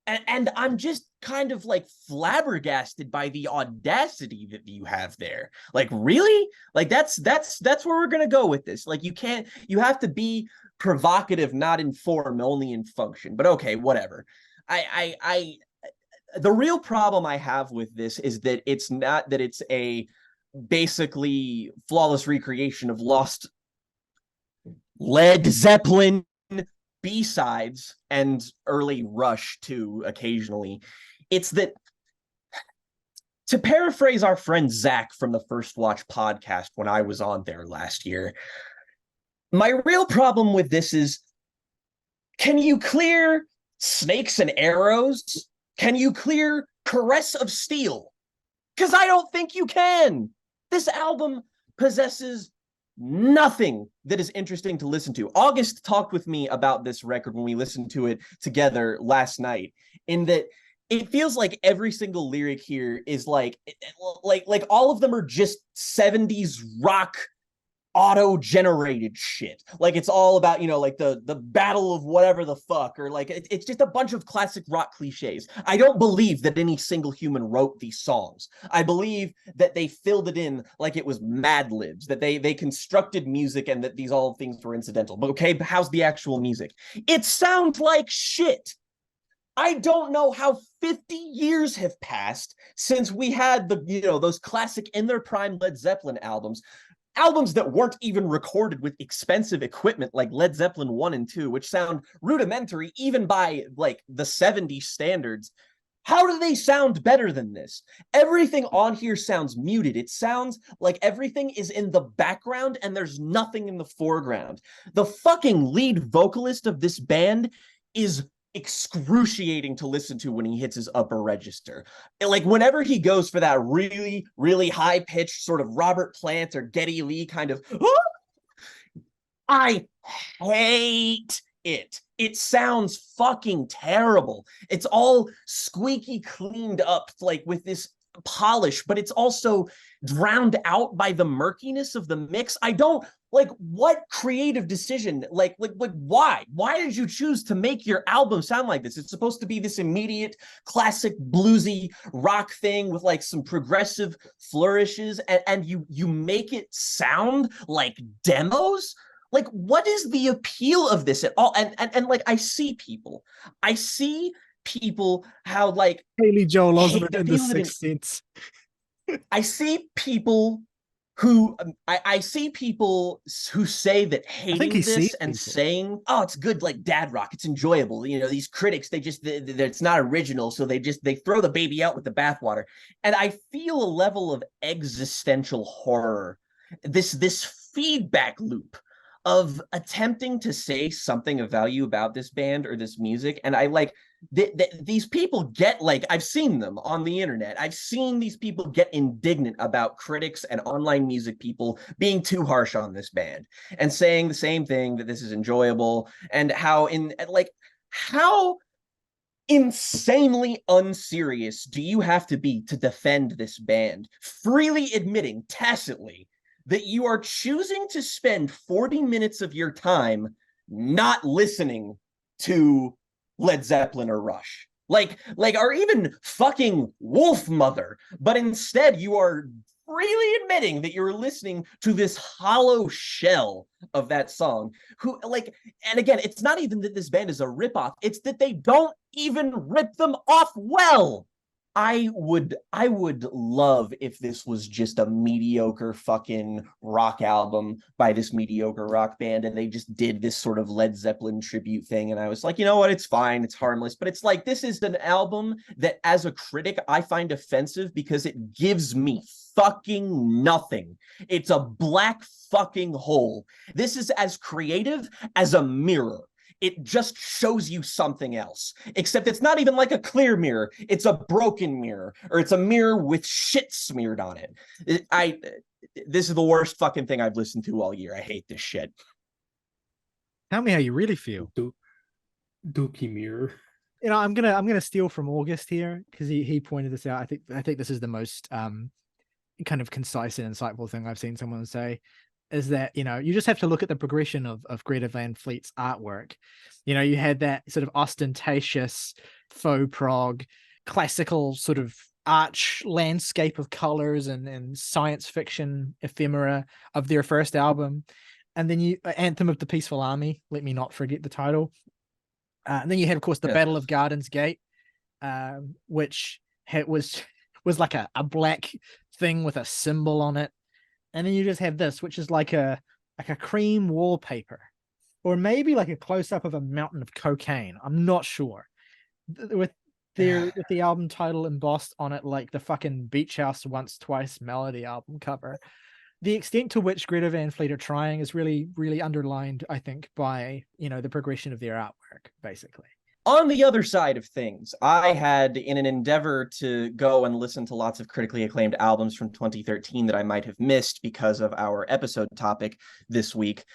And I'm just kind of like flabbergasted by the audacity that you have there. Like, really? Like, that's where we're gonna go with this. Like, you have to be provocative, not in form, only in function. But okay, whatever. The real problem I have with this is that it's not that it's a basically flawless recreation of lost Led Zeppelin B-sides and early Rush too, occasionally. It's that, to paraphrase our friend Zach from the First Watch podcast when I was on there last year, my real problem with this is, can you clear Snakes and Arrows? Can you clear Caress of Steel? Because I don't think you can. This album possesses nothing that is interesting to listen to. August talked with me about this record when we listened to it together last night, in that it feels like every single lyric here is like all of them are just 70s rock auto-generated shit. Like, it's all about, like the battle of whatever the fuck, or like it's just a bunch of classic rock cliches. I don't believe that any single human wrote these songs. I believe that they filled it in like it was Mad Libs, that they constructed music and that these all things were incidental. But okay, how's the actual music? It sounds like shit. I don't know how 50 years have passed since we had those classic in their prime Led Zeppelin albums that weren't even recorded with expensive equipment like Led Zeppelin 1 and 2, which sound rudimentary even by like the 70s standards. How do they sound better than this? Everything on here sounds muted. It sounds like everything is in the background and there's nothing in the foreground. The fucking lead vocalist of this band is excruciating to listen to when he hits his upper register. Like, whenever he goes for that really, really high-pitched sort of Robert Plant or Geddy Lee kind of, I hate it. It sounds fucking terrible. It's all squeaky cleaned up, like with this polish, but it's also drowned out by the murkiness of the mix. I don't like, what creative decision, like why did you choose to make your album sound like this? It's supposed to be this immediate classic bluesy rock thing with like some progressive flourishes, and you make it sound like demos. Like, what is the appeal of this at all? And like, I see people how like Haley Joel Osment in The Sixth Sense. I see people who say that hating this and saying, oh, it's good, like dad rock, it's enjoyable. These critics, it's not original, so they throw the baby out with the bathwater. And I feel a level of existential horror, this feedback loop of attempting to say something of value about this band or this music. And I like these people get, like, I've seen them on the internet. I've seen these people get indignant about critics and online music people being too harsh on this band and saying the same thing, that this is enjoyable, and how insanely unserious do you have to be to defend this band, freely admitting tacitly that you are choosing to spend 40 minutes of your time not listening to Led Zeppelin or Rush, like or even fucking Wolf Mother, but instead you are really admitting that you're listening to this hollow shell of that song, who, like, and again, it's not even that this band is a ripoff, it's that they don't even rip them off well. I would love if this was just a mediocre fucking rock album by this mediocre rock band, and they just did this sort of Led Zeppelin tribute thing, and I was like, you know what, it's fine, it's harmless. But it's like, this is an album that as a critic I find offensive because it gives me fucking nothing. It's a black fucking hole. This is as creative as a mirror. It just shows you something else, except it's not even like a clear mirror. It's a broken mirror, or it's a mirror with shit smeared on it. This is the worst fucking thing I've listened to all year. I hate this shit. Tell me how you really feel. Dookie mirror. You know, I'm gonna steal from August here, because he pointed this out. I think this is the most kind of concise and insightful thing I've seen someone say. Is that, you know, you just have to look at the progression of Greta Van Fleet's artwork. You know, you had that sort of ostentatious faux prog, classical sort of arch landscape of colors and science fiction ephemera of their first album. And then you Anthem of the Peaceful Army, let me not forget the title. And then you had, of course, the Battle of Gardens Gate, which was like a black thing with a symbol on it. And then you just have this, which is like a cream wallpaper, or maybe like a close-up of a mountain of cocaine. I'm not sure. With the album title embossed on it, like the fucking Beach House Once Twice Melody album cover. The extent to which Greta Van Fleet are trying is really, really underlined, I think, by, you know, the progression of their artwork, basically. On the other side of things, I had, in an endeavor to go and listen to lots of critically acclaimed albums from 2013 that I might have missed because of our episode topic this week,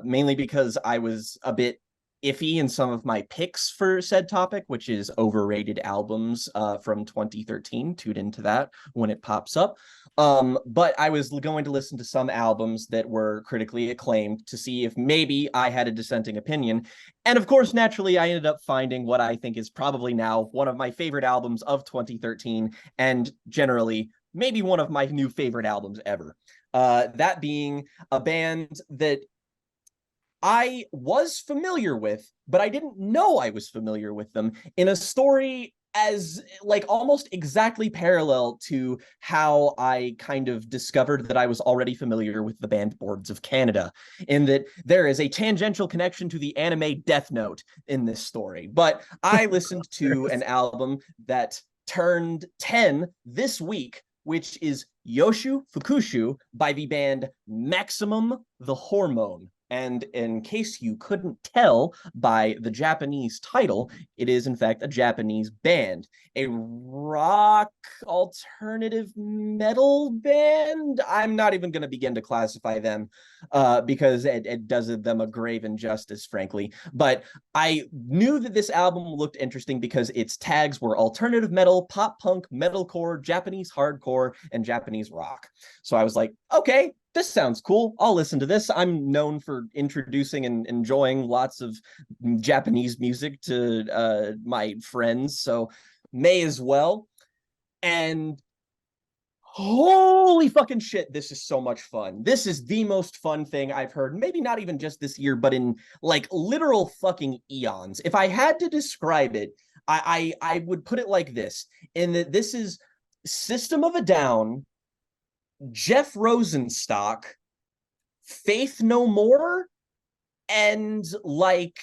mainly because I was a bit iffy in some of my picks for said topic, which is overrated albums from 2013. Tune into that when it pops up. But I was going to listen to some albums that were critically acclaimed to see if maybe I had a dissenting opinion. And of course, naturally, I ended up finding what I think is probably now one of my favorite albums of 2013, and generally, maybe one of my new favorite albums ever. That being a band that I was familiar with, but I didn't know I was familiar with them, in a story as like almost exactly parallel to how I kind of discovered that I was already familiar with the band Boards of Canada, in that there is a tangential connection to the anime Death Note in this story. But I listened to an album that turned 10 this week, which is Yoshu Fukushu by the band Maximum the Hormone. And in case you couldn't tell by the Japanese title, it is in fact a Japanese band, a rock alternative metal band. I'm not even going to begin to classify them because it does them a grave injustice, frankly. But I knew that this album looked interesting because its tags were alternative metal, pop punk, metalcore, Japanese hardcore, and Japanese rock. So I was like, okay, this sounds cool. I'll listen to this. I'm known for introducing and enjoying lots of Japanese music to my friends, so may as well. And holy fucking shit, this is so much fun. This is the most fun thing I've heard, maybe not even just this year, but in like literal fucking eons. If I had to describe it, I would put it like this, in that this is System of a Down, Jeff Rosenstock, Faith No More, and like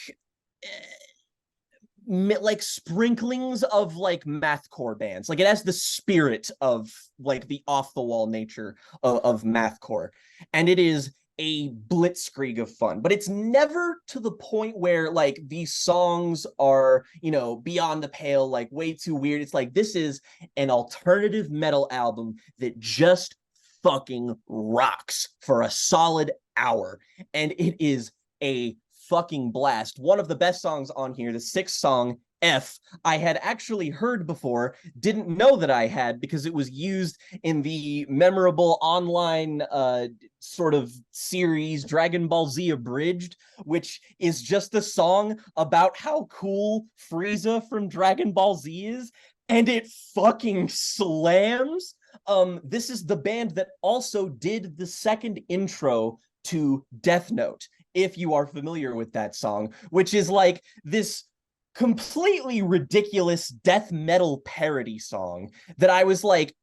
sprinklings of like mathcore bands. Like, it has the spirit of like the off the wall nature of mathcore, and it is a blitzkrieg of fun. But it's never to the point where like these songs are, you know, beyond the pale, like way too weird. It's like, this is an alternative metal album that just fucking rocks for a solid hour, and it is a fucking blast. One of the best songs on here, the sixth song, F, I had actually heard before, didn't know that I had, because it was used in the memorable online sort of series Dragon Ball Z Abridged, which is just a song about how cool Frieza from Dragon Ball Z is, and it fucking slams. This is the band that also did the second intro to Death Note, if you are familiar with that song, which is like this completely ridiculous death metal parody song that I was like,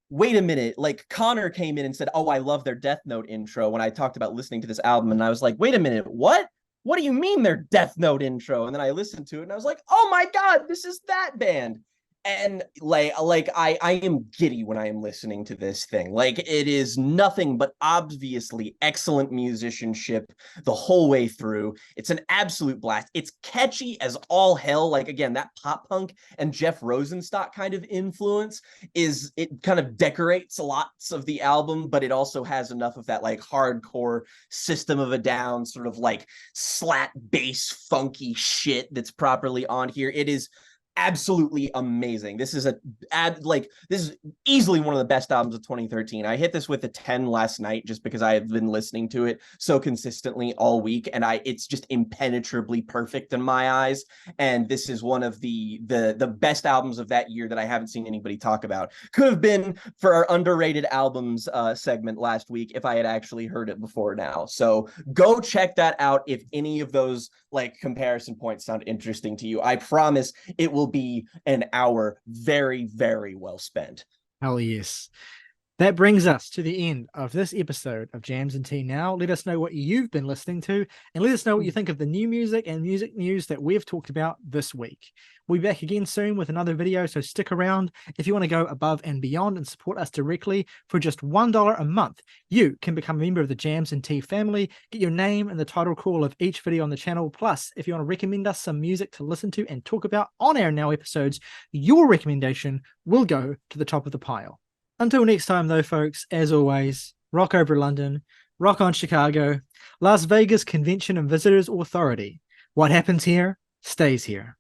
wait a minute. Like, Connor came in and said, oh, I love their Death Note intro when I talked about listening to this album, and I was like, wait a minute, what do you mean their Death Note intro? And then I listened to it and I was like, oh my god, this is that band. And I am giddy when I am listening to this thing. Like, it is nothing but obviously excellent musicianship the whole way through. It's an absolute blast. It's catchy as all hell. Like, again, that pop punk and Jeff Rosenstock kind of influence it kind of decorates lots of the album, but it also has enough of that like hardcore System of a Down sort of like slat bass funky shit that's properly on here. It is absolutely amazing. This is easily one of the best albums of 2013. I hit this with a 10 last night just because I have been listening to it so consistently all week, and it's just impenetrably perfect in my eyes. And this is one of the best albums of that year that I haven't seen anybody talk about. Could have been for our underrated albums segment last week if I had actually heard it before now. So go check that out if any of those like comparison points sound interesting to you. I promise it will be an hour very, very well spent. Hell yes. That brings us to the end of this episode of Jams and Tea Now. Let us know what you've been listening to, and let us know what you think of the new music and music news that we've talked about this week. We'll be back again soon with another video, so stick around. If you want to go above and beyond and support us directly for just $1 a month, you can become a member of the Jams and Tea family, get your name in the title call of each video on the channel. Plus, if you want to recommend us some music to listen to and talk about on our Now episodes, your recommendation will go to the top of the pile. Until next time, though, folks, as always, rock over London, rock on Chicago, Las Vegas Convention and Visitors Authority. What happens here stays here.